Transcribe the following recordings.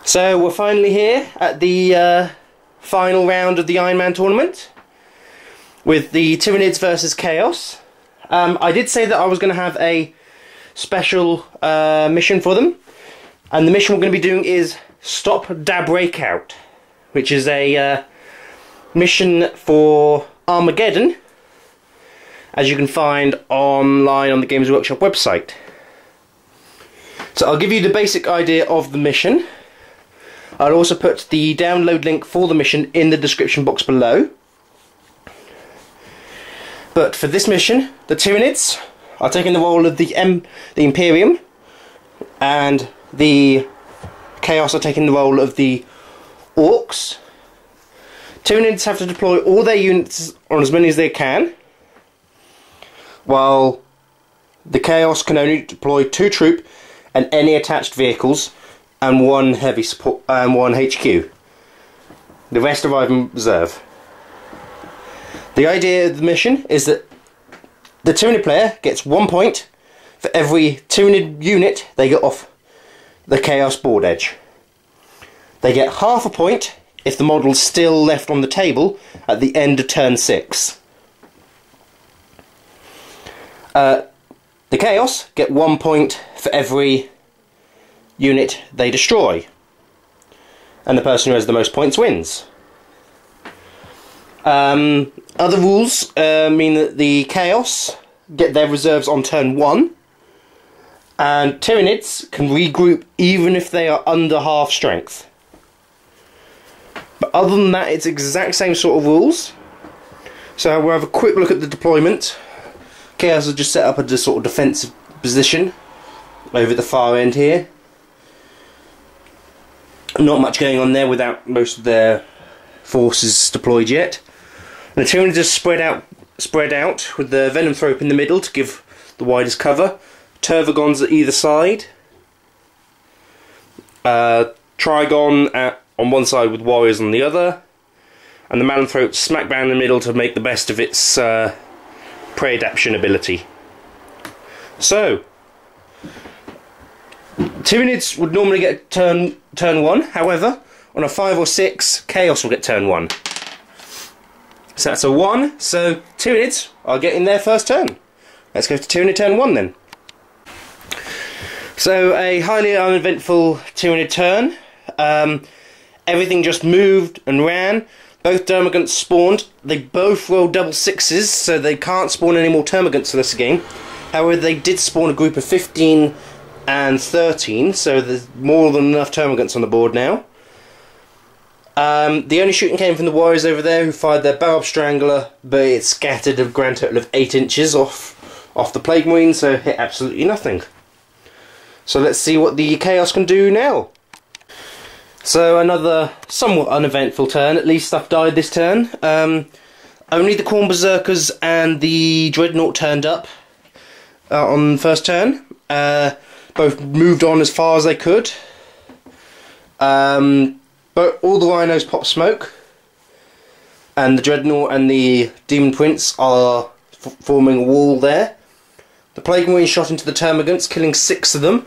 So we're finally here at the final round of the Ironman tournament with the Tyranids versus Chaos. I did say that I was going to have a special mission for them, and the mission we're going to be doing is Stop Da Breakout, which is a mission for Armageddon, as you can find online on the Games Workshop website. So I'll give you the basic idea of the mission. I'll also put the download link for the mission in the description box below. But for this mission, the Tyranids are taking the role of the Imperium, and the Chaos are taking the role of the Orcs. Tyranids have to deploy all their units on as many as they can, while the Chaos can only deploy 2 troop and any attached vehicles and 1 heavy support and 1 HQ. The rest arrive in reserve. The idea of the mission is that the Tyranid player gets 1 point for every Tyranid unit they get off the Chaos board edge. They get half a point if the model is still left on the table at the end of turn 6. The Chaos get 1 point for every unit they destroy, and the person who has the most points wins. Other rules mean that the Chaos get their reserves on turn 1, and Tyranids can regroup even if they are under half strength. But other than that, it's exact same sort of rules. So we'll have a quick look at the deployment. Chaos will just set up a sort of defensive position over the far end here. Not much going on there without most of their forces deployed yet. And the Tyranids are spread out with the Venomthrope in the middle to give the widest cover. Tervagons at either side. Trigon on one side with Warriors on the other. And the Malanthrope smack bang in the middle to make the best of its prey adaptation ability. So, Tyranids would normally get turn 1, however, on a 5 or 6, Chaos will get turn 1. So that's a 1, so Tyranids are getting their first turn. Let's go to Tyranid turn 1 then. So, a highly uneventful Tyranid turn. Everything just moved and ran. Both Termagants spawned. They both rolled double 6s, so they can't spawn any more Termagants for this game. However, they did spawn a group of 15 and 13, so there's more than enough Termagants on the board now. The only shooting came from the Warriors over there, who fired their Barb Strangler, but it scattered a grand total of 8 inches off the Plague Marine, so hit absolutely nothing. So let's see what the Chaos can do now. So another somewhat uneventful turn. At least stuff died this turn. Only the Khorne Berserkers and the Dreadnought turned up on the first turn. Both moved on as far as they could. But all the Rhinos pop smoke, and the Dreadnought and the Demon Prince are forming a wall there. The Plague Marine shot into the Termagants, killing 6 of them,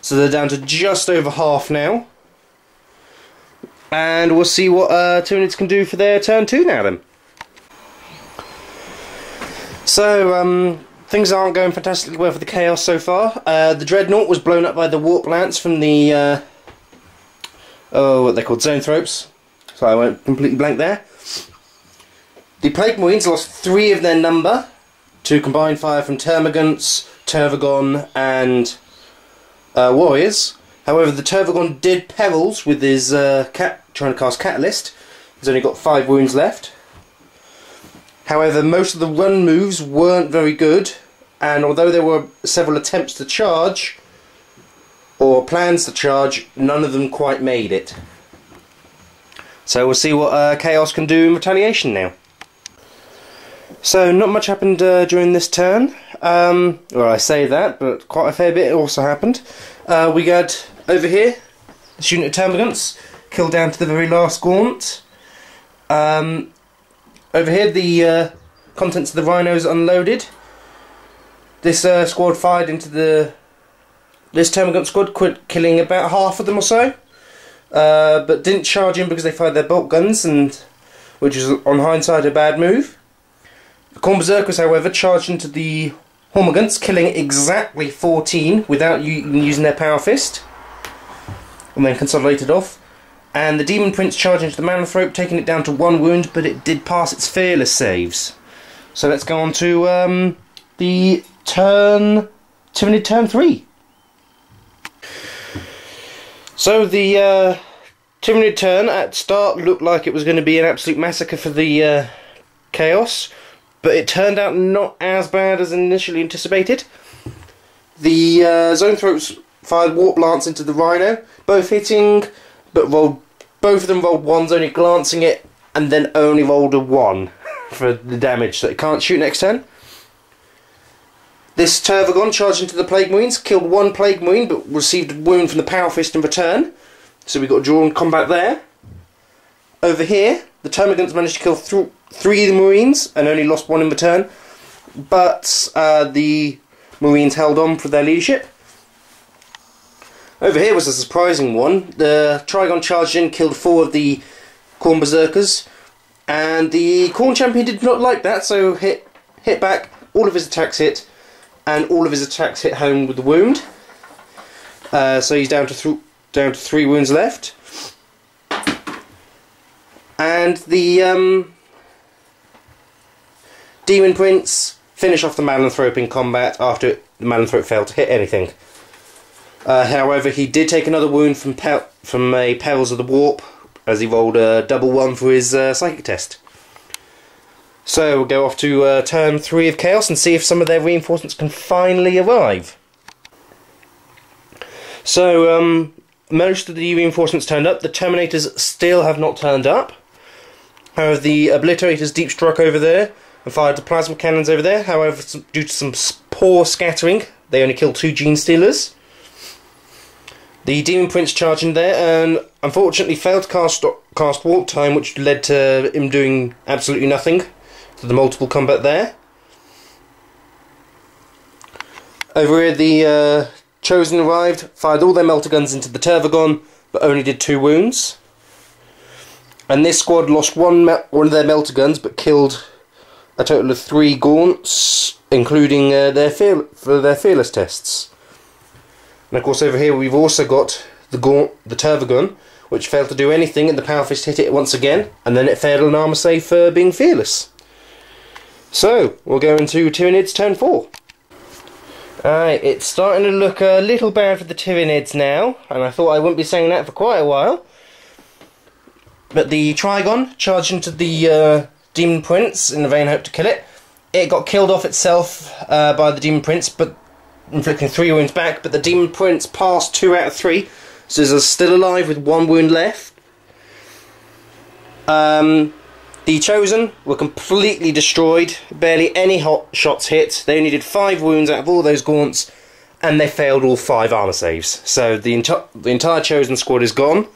so they're down to just over half now. And we'll see what Tyranids can do for their turn 2 now then. So, things aren't going fantastically well for the Chaos so far. The Dreadnought was blown up by the Warp Lance from the, what they're called, Zoanthropes. So I went completely blank there. The Plague Marines lost 3 of their number to combined fire from Termagants, Tervagon and Warriors. However, the Tervagon did perils with his trying to cast Catalyst. He's only got 5 wounds left. However, most of the run moves weren't very good, and although there were several attempts to charge, or plans to charge, none of them quite made it. So we'll see what Chaos can do in retaliation now. So not much happened during this turn. Well, I say that, but quite a fair bit also happened. We got over here this unit of Termagants killed down to the very last gaunt. Over here the contents of the Rhinos unloaded. This squad fired into this Termagant squad, killing about half of them or so. but didn't charge in because they fired their bolt guns, and which is on hindsight a bad move. The Khorne Berserkers, however, charged into the Hormagaunts, killing exactly 14 without using their Power Fist, and then consolidated off. And the Demon Prince charged into the Manthrope, taking it down to 1 wound, but it did pass its fearless saves. So let's go on to the Tyranid turn 3. So the Tyranid turn at start looked like it was going to be an absolute massacre for the Chaos, but it turned out not as bad as initially anticipated. The Zonethropes fired Warp Lance into the Rhino, both hitting, but both of them rolled 1s, only glancing it, and then only rolled a 1 for the damage, so it can't shoot next turn. This Tervagon charged into the Plague Marines, killed 1 Plague Marine, but received a wound from the Power Fist in return, so we got a draw in combat there. Over here, the Termagants managed to kill 3 of the Marines, and only lost 1 in return, but the Marines held on for their leadership. Over here was a surprising one. The Trigon charged in, killed 4 of the Khorne Berserkers, and the Khorne Champion did not like that, so hit back, all of his attacks hit, and all of his attacks hit home with the wound. So he's down to 3 wounds left. And the Demon Prince finished off the Manthrope in combat after the Manthrope failed to hit anything. However, he did take another wound from a Perils of the Warp, as he rolled a double 1 for his psychic test. So we'll go off to turn 3 of Chaos and see if some of their reinforcements can finally arrive. So most of the reinforcements turned up. The Terminators still have not turned up. However, the Obliterators deep struck over there and fired the plasma cannons over there. However, due to some poor scattering, they only killed 2 Gene Stealers. The Demon Prince charged in there and unfortunately failed to cast Warp Time, which led to him doing absolutely nothing to the multiple combat there. Over here, the Chosen arrived, fired all their melter guns into the Tervagon, but only did 2 wounds. And this squad lost one of their melter guns, but killed a total of 3 Gaunts, including their fearless tests. And of course over here we've also got the Tervagon, which failed to do anything, and the Power Fist hit it once again, and then it failed an armour save for being fearless. So, we'll go into Tyranids turn 4. Alright, it's starting to look a little bad for the Tyranids now, and I thought I wouldn't be saying that for quite a while. But the Trigon charged into the Demon Prince in the vain hope to kill it. It got killed off itself by the Demon Prince, but inflicting 3 wounds back, but the Demon Prince passed 2 out of 3, so is still alive with 1 wound left. The Chosen were completely destroyed, barely any hot shots hit. They only did 5 wounds out of all those Gaunts, and they failed all 5 armour saves. So the entire Chosen squad is gone.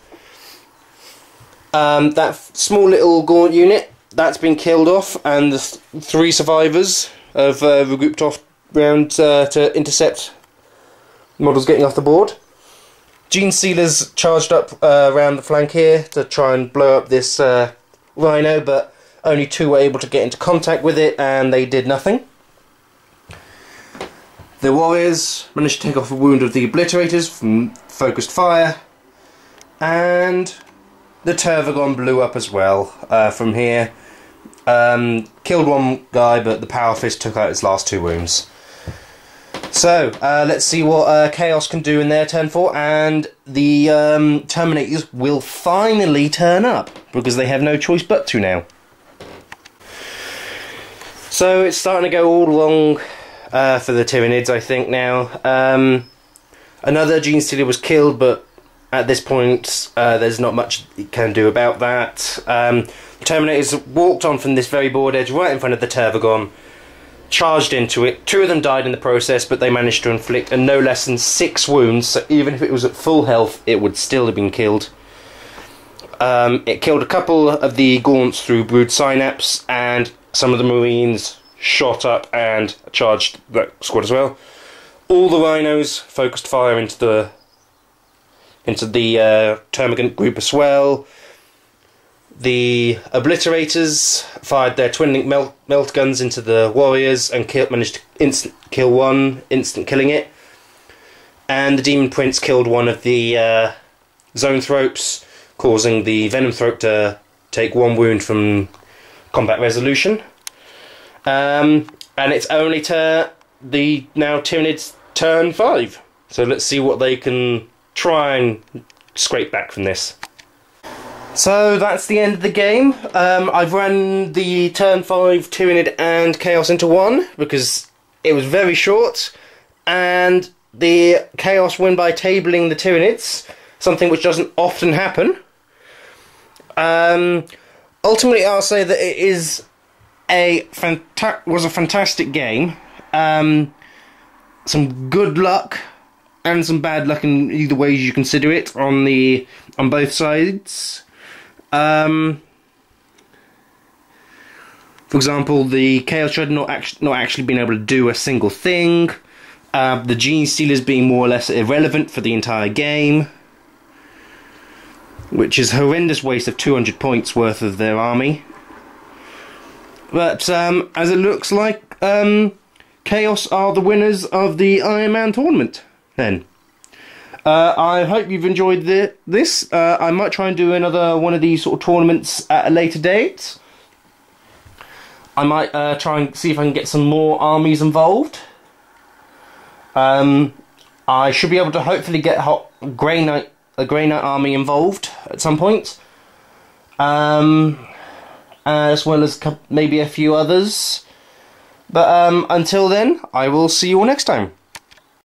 That small little Gaunt unit, that's been killed off, and the 3 survivors have regrouped off round to intercept models getting off the board. Gene Sealers charged up around the flank here to try and blow up this Rhino, but only 2 were able to get into contact with it, and they did nothing. The Warriors managed to take off a wound of the Obliterators from focused fire, and the Tervagon blew up as well from here. Killed 1 guy, but the Power Fist took out its last 2 wounds. So, let's see what Chaos can do in their turn 4, and the Terminators will finally turn up, because they have no choice but to now. So, it's starting to go all wrong for the Tyranids, I think, now. Another Gene Stealer was killed, but at this point, there's not much it can do about that. The Terminators walked on from this very board edge right in front of the Tervagon, charged into it. 2 of them died in the process, but they managed to inflict no less than 6 wounds, so even if it was at full health, it would still have been killed. It killed a couple of the Gaunts through Brood Synapse, and some of the Marines shot up and charged that squad as well. All the Rhinos focused fire into the into the Termagant group as well. The Obliterators fired their twin-link melt guns into the Warriors and managed to instant killing it. And the Demon Prince killed one of the Zoanthropes, causing the Venom Thrope to take 1 wound from combat resolution. And it's only to the now Tyranids turn 5. So let's see what they can try and scrape back from this. So that's the end of the game. I've run the turn 5 Tyranid and Chaos into 1 because it was very short, and the Chaos win by tabling the Tyranids, something which doesn't often happen. Ultimately, I'll say that it is was a fantastic game. Some good luck and some bad luck in either ways you consider it on both sides. For example, the Chaos Dreadnought not actually being able to do a single thing. The Gene Stealers being more or less irrelevant for the entire game, which is a horrendous waste of 200 points worth of their army. But as it looks like, Chaos are the winners of the Ironman tournament then. I hope you've enjoyed this. I might try and do another one of these sort of tournaments at a later date. I might try and see if I can get some more armies involved. I should be able to hopefully get a Grey Knight army involved at some point. As well as maybe a few others. But until then, I will see you all next time.